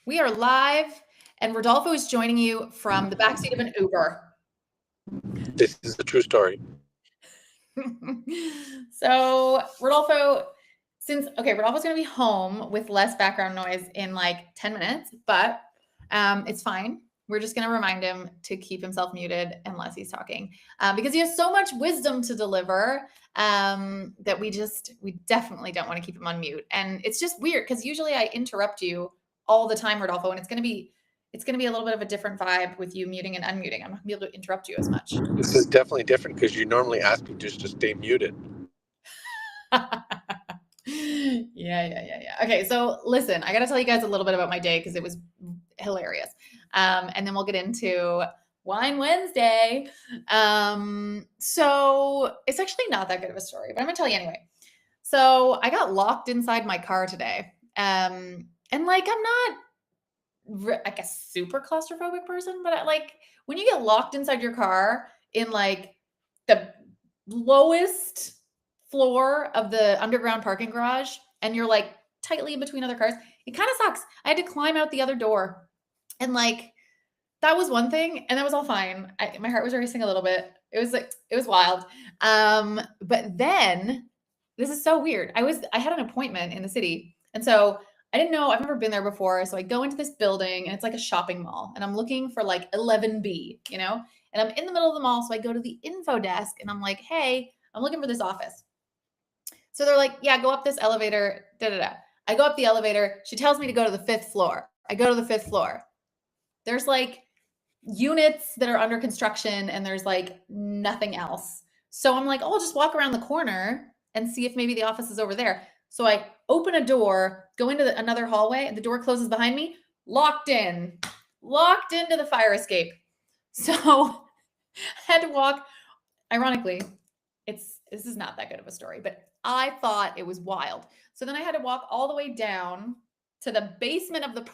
We are live, and Rodolfo is joining you from the backseat of an Uber. This is a true story. So, Rodolfo's going to be home with less background noise in like 10 minutes, but it's fine. We're just going to remind him to keep himself muted unless he's talking because he has so much wisdom to deliver that we definitely don't want to keep him on mute. And it's just weird because usually I interrupt you all the time, Rodolfo, and it's going to be a little bit of a different vibe with you muting and unmuting. I'm not going to be able to interrupt you as much. This is definitely different because you normally ask me just to stay muted. Yeah. Okay, so listen, I got to tell you guys a little bit about my day because it was hilarious. And then we'll get into Wine Wednesday. So it's actually not that good of a story, but I'm going to tell you anyway. So I got locked inside my car today. And like, I'm not like a super claustrophobic person, but when you get locked inside your car in like the lowest floor of the underground parking garage and you're like tightly in between other cars, it kind of sucks. I had to climb out the other door, and like that was one thing, and that was all fine. My heart was racing a little bit. It was wild. But then this is so weird. I had an appointment in the city, and so I didn't know. I've never been there before. So I go into this building, and it's like a shopping mall, and I'm looking for like 11B, and I'm in the middle of the mall. So I go to the info desk, and I'm like, hey, I'm looking for this office. So they're like, yeah, go up this elevator. I go up the elevator. She tells me to go to the 5th floor. I go to the 5th floor. There's like units that are under construction, and there's like nothing else. So I'm like, oh, I'll just walk around the corner and see if maybe the office is over there. So I open a door, go into another hallway, and the door closes behind me, locked into the fire escape. So I had to walk. Ironically, this is not that good of a story, but I thought it was wild. So then I had to walk all the way down to the basement of the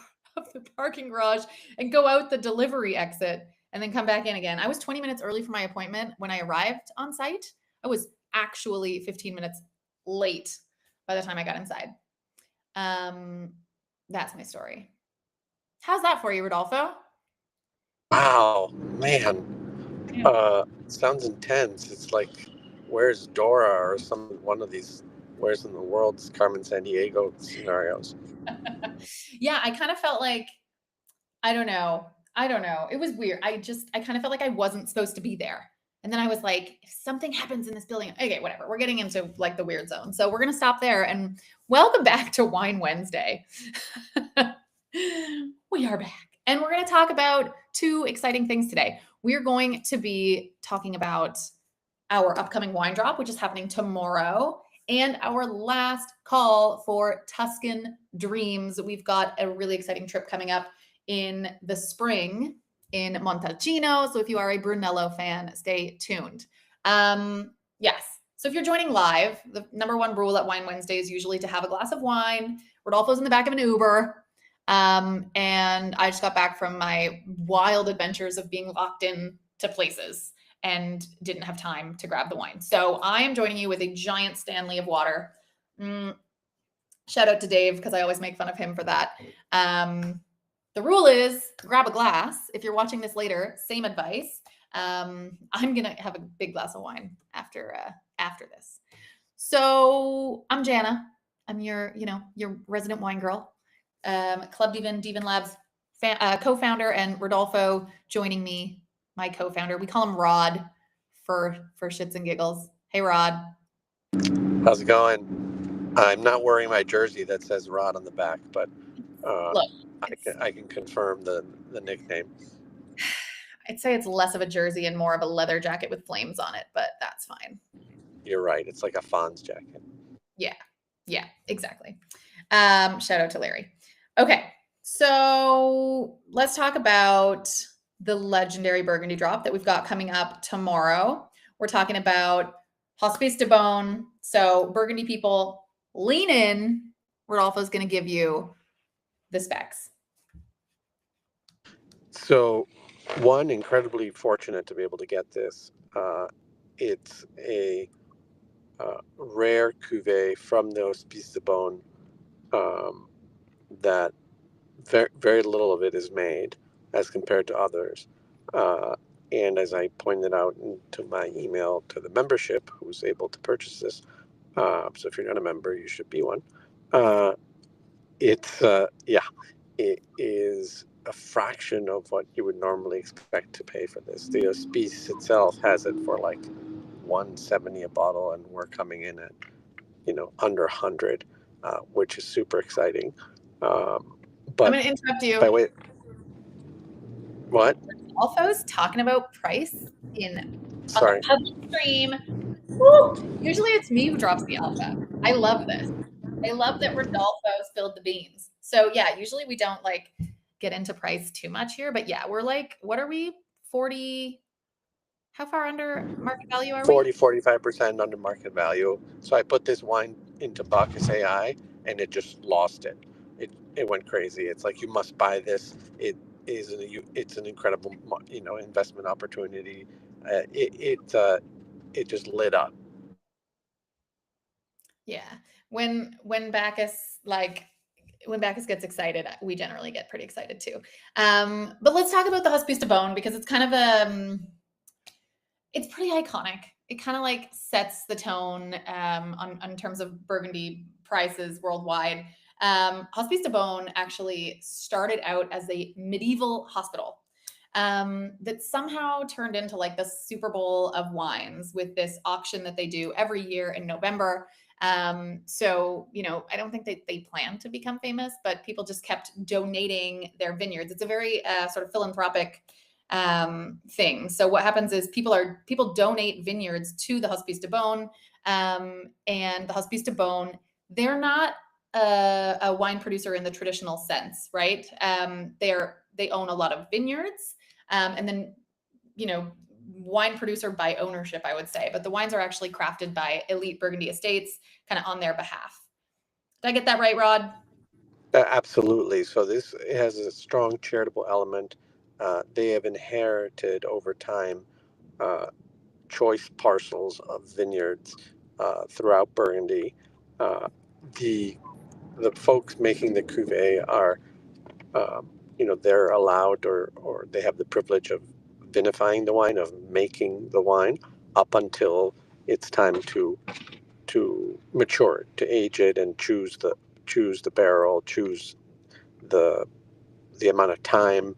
parking garage and go out the delivery exit and then come back in again. I was 20 minutes early for my appointment when I arrived on site. I was actually 15 minutes late by the time I got inside. That's my story. How's that for you, Rodolfo? Wow, man. Sounds intense. It's like, where's Dora or one of these where's in the world's Carmen Sandiego scenarios. Yeah, I kind of felt like, I don't know. It was weird. I kind of felt like I wasn't supposed to be there. And then I was like, if something happens in this building, okay, whatever. We're getting into like the weird zone. So we're going to stop there, and welcome back to Wine Wednesday. We are back, and we're going to talk about 2 exciting things today. We're going to be talking about our upcoming wine drop, which is happening tomorrow, and our last call for Tuscan Dreams. We've got a really exciting trip coming up in the spring in Montalcino. So if you are a Brunello fan, stay tuned. Yes. So if you're joining live, the number 1 rule at Wine Wednesday is usually to have a glass of wine. Rodolfo's in the back of an Uber. And I just got back from my wild adventures of being locked in to places and didn't have time to grab the wine. So I am joining you with a giant Stanley of water. Shout out to Dave, because I always make fun of him for that. The rule is grab a glass. If you're watching this later, same advice. I'm going to have a big glass of wine after this. So I'm Jana. I'm your resident wine girl. Club Divan Labs co-founder, and Rodolfo joining me, my co-founder. We call him Rod for shits and giggles. Hey, Rod. How's it going? I'm not wearing my jersey that says Rod on the back, but Look, I can confirm the nickname. I'd say it's less of a jersey and more of a leather jacket with flames on it, but that's fine. You're right. It's like a Fonz jacket. Yeah, exactly. Shout out to Larry. Okay, so let's talk about the legendary Burgundy drop that we've got coming up tomorrow. We're talking about Hospices de Beaune. So Burgundy people, lean in. Rodolfo's going to give you the specs. So, one, incredibly fortunate to be able to get this. It's a rare cuvee from the Hospices de Beaune that very, very little of it is made as compared to others. Uh, and as I pointed out to my email to the membership who's able to purchase this, so if you're not a member, you should be one. Uh, yeah, it is a fraction of what you would normally expect to pay for this. The Hospice itself has it for like 170 a bottle, and we're coming in at under 100, which is super exciting. I'm But going to interrupt you. by way, what? Alfo's talking about price in on the Sorry. public stream. Woo! Usually it's me who drops the alpha. I love this. I love that Rodolfo spilled the beans. So yeah, usually we don't like get into price too much here, but yeah, we're like, what are we? 40? How far under market value are we? 40-45% under market value. So I put this wine into Bacchus AI, and it just lost it. It went crazy. It's like, you must buy this. It's an incredible investment opportunity. It just lit up. Yeah. When Bacchus when Bacchus gets excited, we generally get pretty excited too. But let's talk about the Hospice de Beaune because it's kind of it's pretty iconic. It kind of like sets the tone on terms of Burgundy prices worldwide. Hospice de Beaune actually started out as a medieval hospital that somehow turned into like the Super Bowl of wines with this auction that they do every year in November. So, I don't think they plan to become famous, but people just kept donating their vineyards. It's a very sort of philanthropic thing. So what happens is people donate vineyards to the Hospice de Beaune, and the Hospice de Beaune, they're not a wine producer in the traditional sense, right? They own a lot of vineyards, and then wine producer by ownership, I would say, but the wines are actually crafted by elite Burgundy estates, kind of on their behalf. Did I get that right, Rod? Absolutely. So this has a strong charitable element. They have inherited over time uh, choice parcels of vineyards throughout Burgundy. Uh, the the folks making the cuvee are, they're allowed, or they have the privilege of vinifying the wine, of making the wine up until it's time to mature it, to age it, and choose the barrel, choose the the amount of time,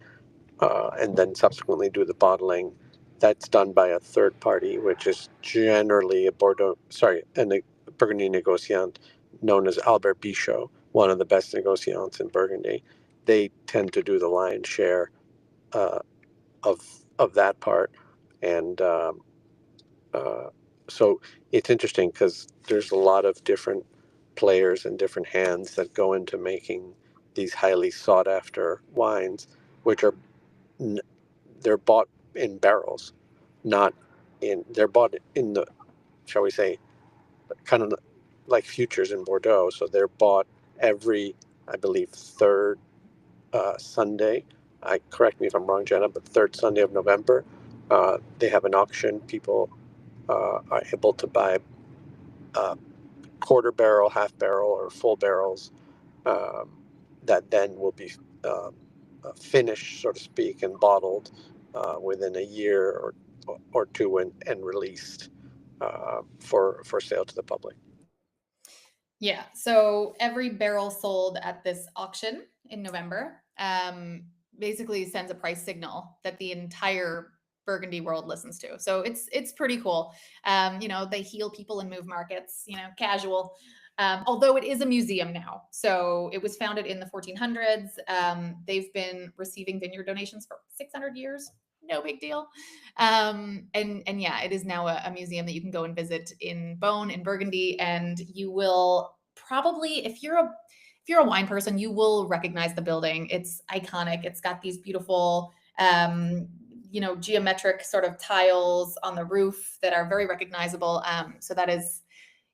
and then subsequently do the bottling. That's done by a third party, which is generally a Burgundy negociant known as Albert Bichot, one of the best negociants in Burgundy. They tend to do the lion's share uh, of that part, and uh, so it's interesting because there's a lot of different players and different hands that go into making these highly sought after wines, which are they're bought in barrels, not they're bought in the, shall we say, kind of like futures in Bordeaux. So they're bought every, I believe, third Sunday. Correct me if I'm wrong, Jenna, but third Sunday of November, they have an auction. People are able to buy uh, quarter barrel, half barrel, or full barrels um, that then will be uh, finished, so to speak, and bottled within a year or two, and released for sale to the public. Yeah. So every barrel sold at this auction in November basically sends a price signal that the entire Burgundy world listens to. So it's pretty cool. They heal people and move markets. Casual. Although it is a museum now. So it was founded in the 1400s. They've been receiving vineyard donations for 600 years. No big deal. And yeah, it is now a museum that you can go and visit in Beaune in Burgundy, and you will probably, if you're a wine person, you will recognize the building. It's iconic. It's got these beautiful geometric sort of tiles on the roof that are very recognizable. So that is,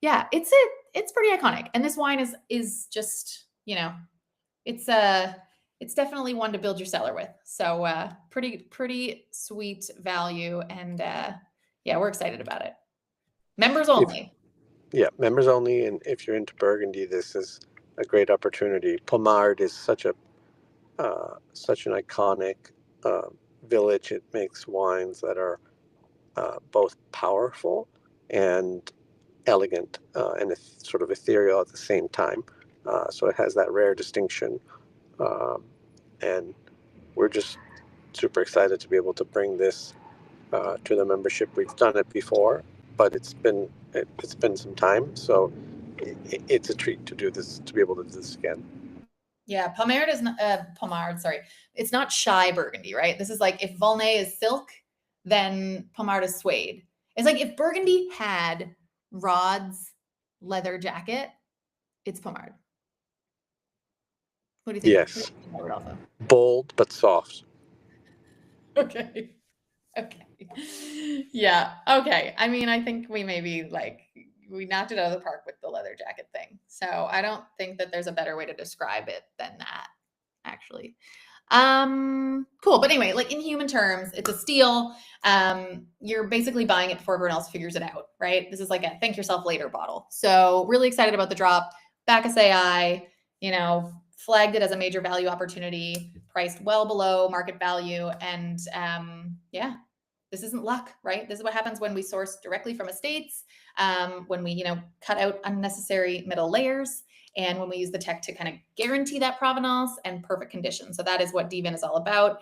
yeah, it's pretty iconic. And this wine is just, it's definitely one to build your cellar with. So pretty sweet value, and yeah, we're excited about it. Members If only. Yeah, members only, and if you're into Burgundy, this is a great opportunity. Pommard is such a such an iconic village. It makes wines that are both powerful and elegant and sort of ethereal at the same time. So it has that rare distinction. And we're just super excited to be able to bring this to the membership. We've done it before, but it's been some time. So it's a treat to do this, to be able to do this again. Yeah, Pommard is not Pommard. Sorry, it's not shy Burgundy, right? This is like if Volnay is silk, then Pommard is suede. It's like if Burgundy had Rod's leather jacket, it's Pommard. What do you think? Yes, Rodolfo? bold but soft. Okay. Okay. Yeah. Okay. I mean, I think we maybe we knocked it out of the park with the leather jacket thing. So I don't think that there's a better way to describe it than that, actually. Cool. But anyway, like in human terms, it's a steal. You're basically buying it before everyone else figures it out, right? This is like a thank yourself later bottle. So really excited about the drop. Bacchus AI, flagged it as a major value opportunity, priced well below market value. And yeah, this isn't luck, right? This is what happens when we source directly from estates, when we, cut out unnecessary middle layers, and when we use the tech to kind of guarantee that provenance and perfect condition. So that is what DVIN is all about.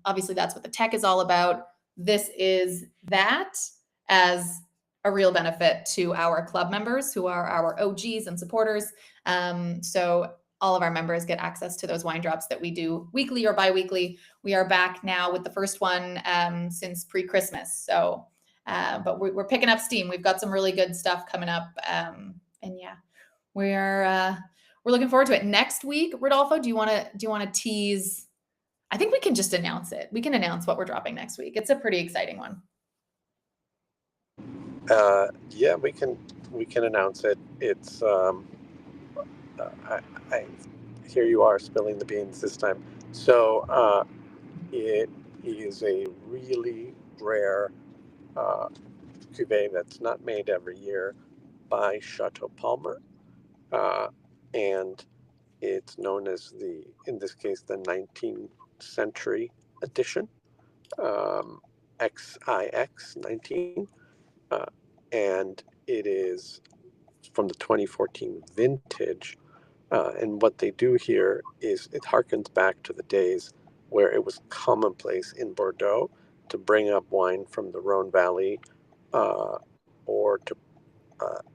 Obviously, that's what the tech is all about. This is that as a real benefit to our club members who are our OGs and supporters. So all of our members get access to those wine drops that we do weekly or bi-weekly. We are back now with the first one since pre-Christmas. So, but we're picking up steam. We've got some really good stuff coming up. And yeah, we're looking forward to it. Next week, Rodolfo, do you want to tease? I think we can just announce it. We can announce what we're dropping next week. It's a pretty exciting one. Yeah, we can announce it. It's I here you are spilling the beans this time. So it is a really rare cuvee that's not made every year by Chateau Palmer, and it's known as in this case, the 19th century edition, XIX 19, and it is from the 2014 vintage. And what they do here is it harkens back to the days where it was commonplace in Bordeaux to bring up wine from the Rhone Valley, or to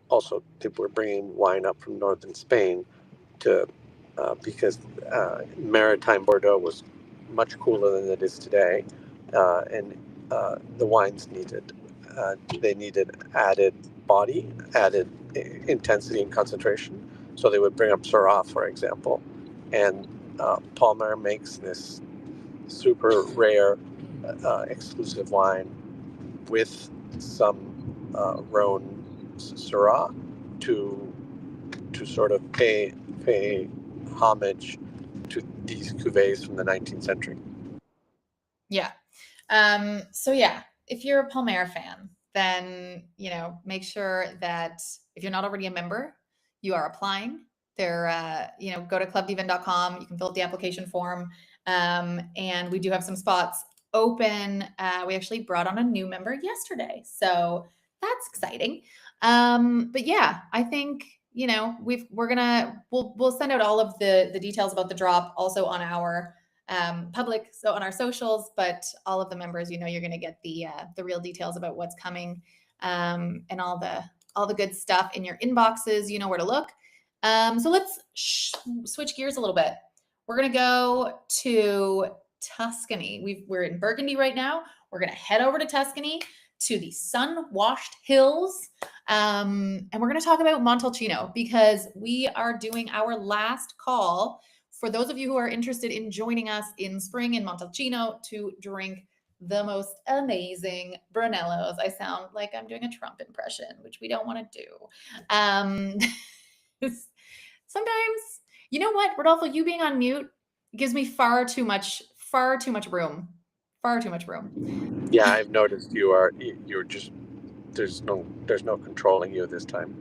also they were bringing wine up from northern Spain to because maritime Bordeaux was much cooler than it is today, and the wines needed added body, added intensity and concentration. So they would bring up Syrah, for example, and Palmer makes this super rare, exclusive wine with some Rhone Syrah to sort of pay homage to these cuvées from the 19th century. Yeah. So yeah, if you're a Palmer fan, then, make sure that if you're not already a member, you are applying. There, go to clubdivin.com. You can fill out the application form. And we do have some spots open. We actually brought on a new member yesterday. So that's exciting. But yeah, I think, we'll send out all of the details about the drop also on our public, so on our socials, but all of the members, you're going to get the real details about what's coming, and all the good stuff in your inboxes. You know where to look. So let's switch gears a little bit. We're going to go to Tuscany. We're in Burgundy right now. We're going to head over to Tuscany, to the sun-washed hills, and we're going to talk about Montalcino, because we are doing our last call for those of you who are interested in joining us in spring in Montalcino to drink the most amazing Brunellos. I sound like I'm doing a Trump impression, which we don't want to do. Sometimes, you know what, Rodolfo, you being on mute gives me far too much room. Far too much room. Yeah, I've noticed you're just there's no controlling you this time.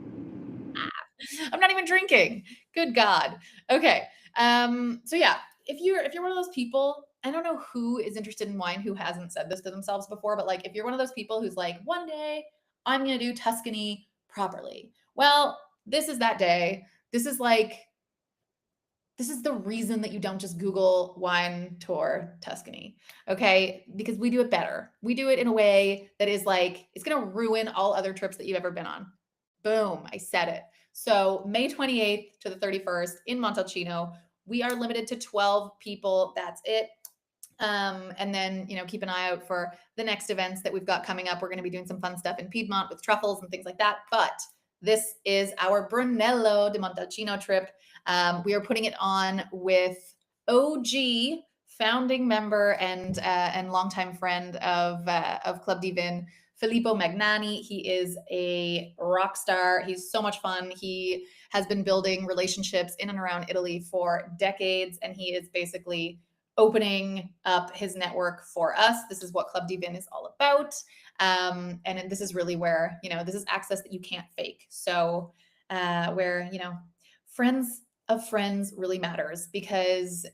I'm not even drinking. Good God. Okay. So yeah, if you're one of those people, I don't know who is interested in wine who hasn't said this to themselves before, but like if you're one of those people who's like, one day I'm going to do Tuscany properly. Well, this is that day. This is the reason that you don't just Google wine tour Tuscany. Okay. Because we do it better. We do it in a way that is like, it's going to ruin all other trips that you've ever been on. Boom. I said it. So May 28th to the 31st in Montalcino, we are limited to 12 people. That's it. And then, keep an eye out for the next events that we've got coming up. We're going to be doing some fun stuff in Piedmont with truffles and things like that. But this is our Brunello di Montalcino trip. We are putting it on with OG founding member and longtime friend of Club Divin, Filippo Magnani. He is a rock star. He's so much fun. He has been building relationships in and around Italy for decades, and he is basically opening up his network for us. This is what Club Divin is all about. And this is really where, this is access that you can't fake. So where, friends of friends really matters because,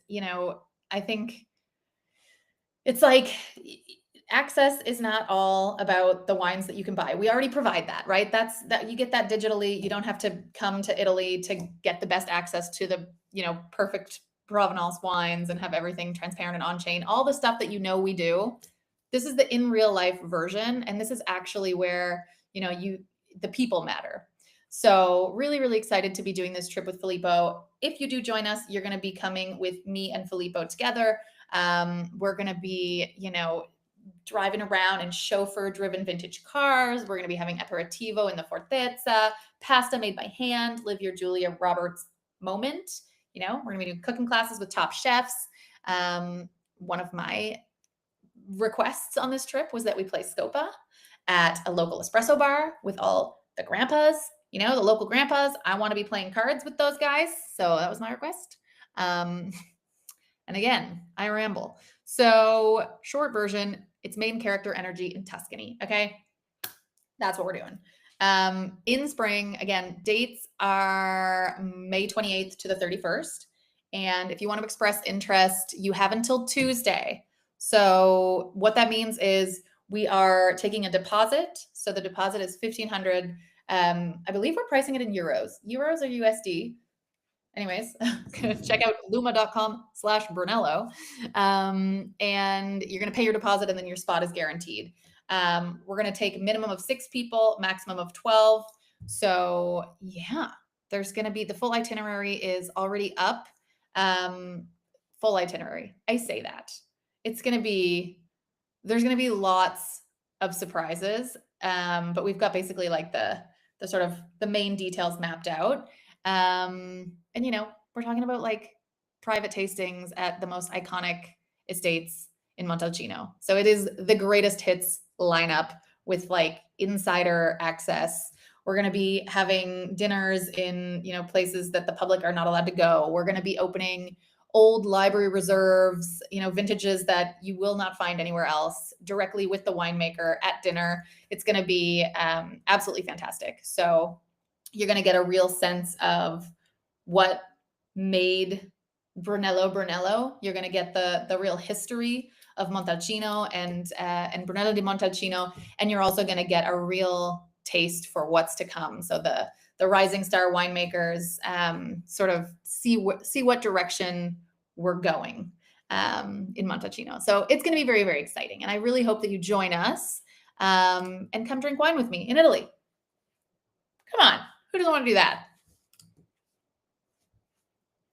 I think it's like access is not all about the wines that you can buy. We already provide that, right? That you get that digitally. You don't have to come to Italy to get the best access to the, perfect provenance wines and have everything transparent and on chain. All the stuff that we do. This is the in real life version, and this is actually where, the people matter. So really, really excited to be doing this trip with Filippo. If you do join us, you're going to be coming with me and Filippo together. We're going to be, driving around in chauffeur-driven vintage cars. We're going to be having aperitivo in the Fortezza, pasta made by hand, live your Julia Roberts moment. We're going to be doing cooking classes with top chefs. One of my requests on this trip was that we play Scopa at a local espresso bar with all the grandpas, the local grandpas. I want to be playing cards with those guys. So that was my request. And again, I ramble. So short version, it's main character energy in Tuscany. Okay. That's what we're doing. In spring, again, dates are May 28th to the 31st. And if you want to express interest, you have until Tuesday. So what that means is we are taking a deposit. So the deposit is 1,500. I believe we're pricing it in euros. Euros or USD? Anyways, check out luma.com/Brunello. And you're going to pay your deposit and then your spot is guaranteed. We're going to take a minimum of 6 people, maximum of 12. So yeah, there's going to be the full itinerary is already up. Full itinerary. I say that. There's going to be lots of surprises. But we've got basically like the sort of the main details mapped out. And we're talking about like private tastings at the most iconic estates in Montalcino. So it is the greatest hits lineup with like insider access. We're going to be having dinners in, places that the public are not allowed to go. We're going to be opening old library reserves, vintages that you will not find anywhere else, directly with the winemaker at dinner. It's going to be absolutely fantastic. So you're going to get a real sense of what made Brunello. You're going to get the real history of Montalcino and Brunello di Montalcino, and you're also going to get a real taste for what's to come. So the rising star winemakers sort of see what direction we're going in Montalcino. So it's going to be very, very exciting, and I really hope that you join us and come drink wine with me in Italy. Come on. Who doesn't want to do that?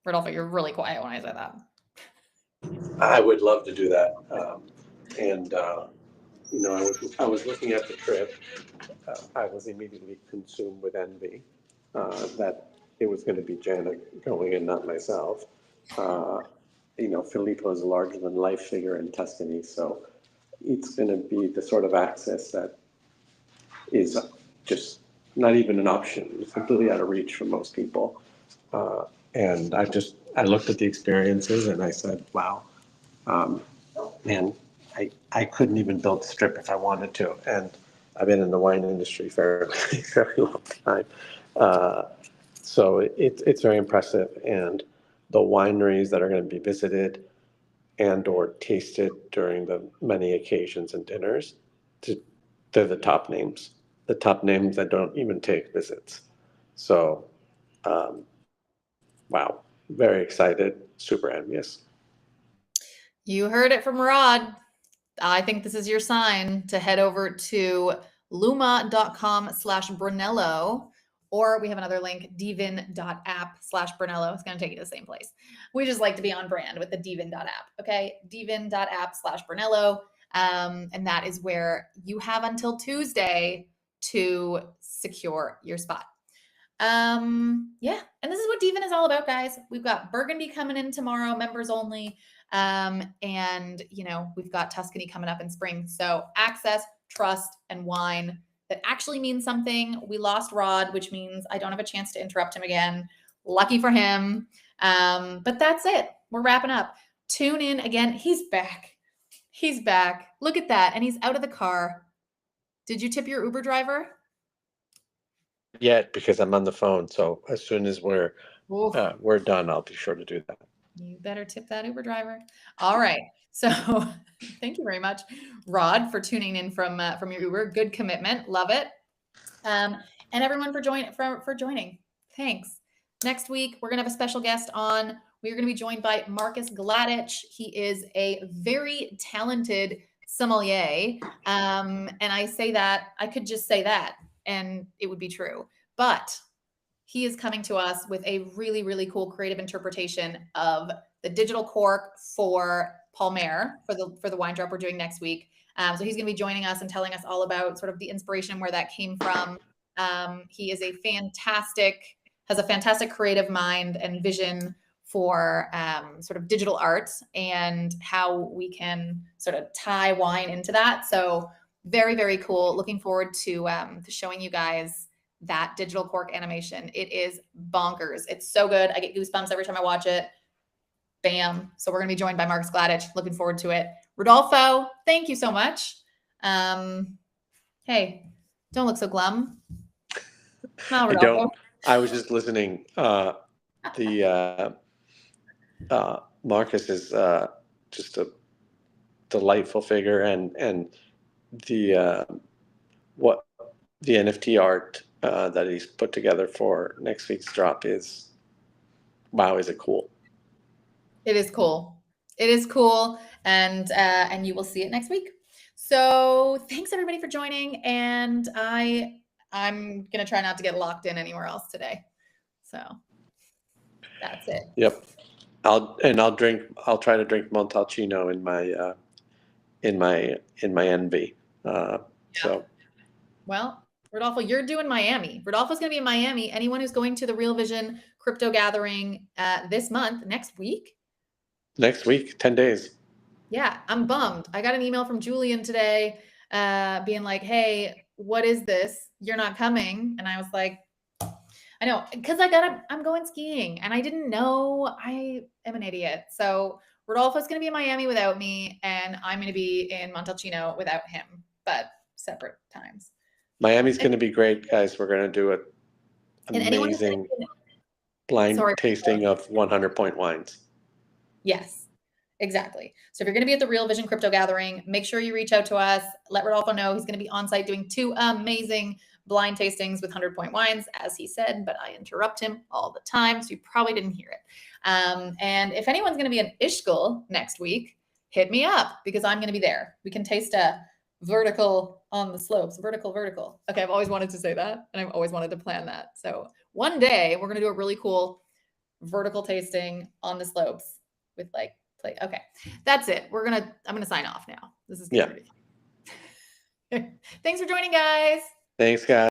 Rodolfo, you're really quiet when I say that. I would love to do that. I was looking at the trip. I was immediately consumed with envy that it was going to be Janet going and not myself. Filippo is a larger than life figure in Tuscany, so it's going to be the sort of access that is just not even an option. It's completely out of reach for most people. And I looked at the experiences and I said, wow, man, I couldn't even build the strip if I wanted to. And I've been in the wine industry for a very long time. So it's very impressive. And the wineries that are going to be visited and or tasted during the many occasions and dinners. To, they're the top names that don't even take visits. So, wow, very excited, super envious. You heard it from Rod. I think this is your sign to head over to luma.com/Brunello, or we have another link, divin.app/Brunello. It's going to take you to the same place. We just like to be on brand with the divin.app. Okay. Divin.app/Brunello. And that is where you have until Tuesday to secure your spot. Yeah, and this is what Devon is all about, guys. We've got Burgundy coming in tomorrow, members only. And we've got Tuscany coming up in spring. So access, trust, and wine that actually means something. We lost Rod, which means I don't have a chance to interrupt him again. Lucky for him. But that's it. We're wrapping up. Tune in again. He's back. He's back. Look at that. And he's out of the car. Did you tip your Uber driver? Yet, because I'm on the phone. So as soon as we're done, I'll be sure to do that. You better tip that Uber driver. All right. So thank you very much, Rod, for tuning in from your Uber. Good commitment. Love it. And everyone for joining. Thanks. Next week, we're going to have a special guest on. We're going to be joined by Marcus Gladich. He is a very talented sommelier. And I say that, I could just say that, and it would be true. But he is coming to us with a really, really cool creative interpretation of the digital cork for Palmer for the wine drop we're doing next week. So he's going to be joining us and telling us all about sort of the inspiration, where that came from. He is has a fantastic creative mind and vision for sort of digital art and how we can sort of tie wine into that. So very, very cool. Looking forward to showing you guys that digital cork animation. It is bonkers. It's so good. I get goosebumps every time I watch it. Bam. So we're going to be joined by Marcus Gladich. Looking forward to it. Rodolfo, thank you so much. Hey, don't look so glum. Smile, Rodolfo. I don't. I was just listening. Marcus is just a delightful figure, and the what the NFT art that he's put together for next week's drop is, wow, is it cool? It is cool. It is cool, and you will see it next week. So thanks everybody for joining, and I'm gonna try not to get locked in anywhere else today. So that's it. Yep. I'll try to drink Montalcino in my envy. So. Well, Rodolfo, you're doing Miami. Rodolfo's going to be in Miami. Anyone who's going to the Real Vision crypto gathering this month, next week? Next week, 10 days. Yeah, I'm bummed. I got an email from Julian today being like, hey, what is this? You're not coming. And I was like, I know, because I'm going skiing and I didn't know. I am an idiot. So Rodolfo's going to be in Miami without me, and I'm going to be in Montalcino without him, but separate times. Miami's going to be great, guys. We're going to do an amazing blind tasting of 100-point wines. Yes, exactly. So if you're going to be at the Real Vision Crypto Gathering, make sure you reach out to us. Let Rodolfo know. He's going to be on site doing 2 amazing blind tastings with 100-point wines, as he said, but I interrupt him all the time, so you probably didn't hear it. And if anyone's going to be in Ischgl next week, hit me up because I'm going to be there. We can taste a vertical on the slopes, vertical. Okay, I've always wanted to say that, and I've always wanted to plan that. So one day we're going to do a really cool vertical tasting on the slopes with okay, that's it. I'm going to sign off now. This is good. Yeah. Thanks for joining, guys. Thanks, guys.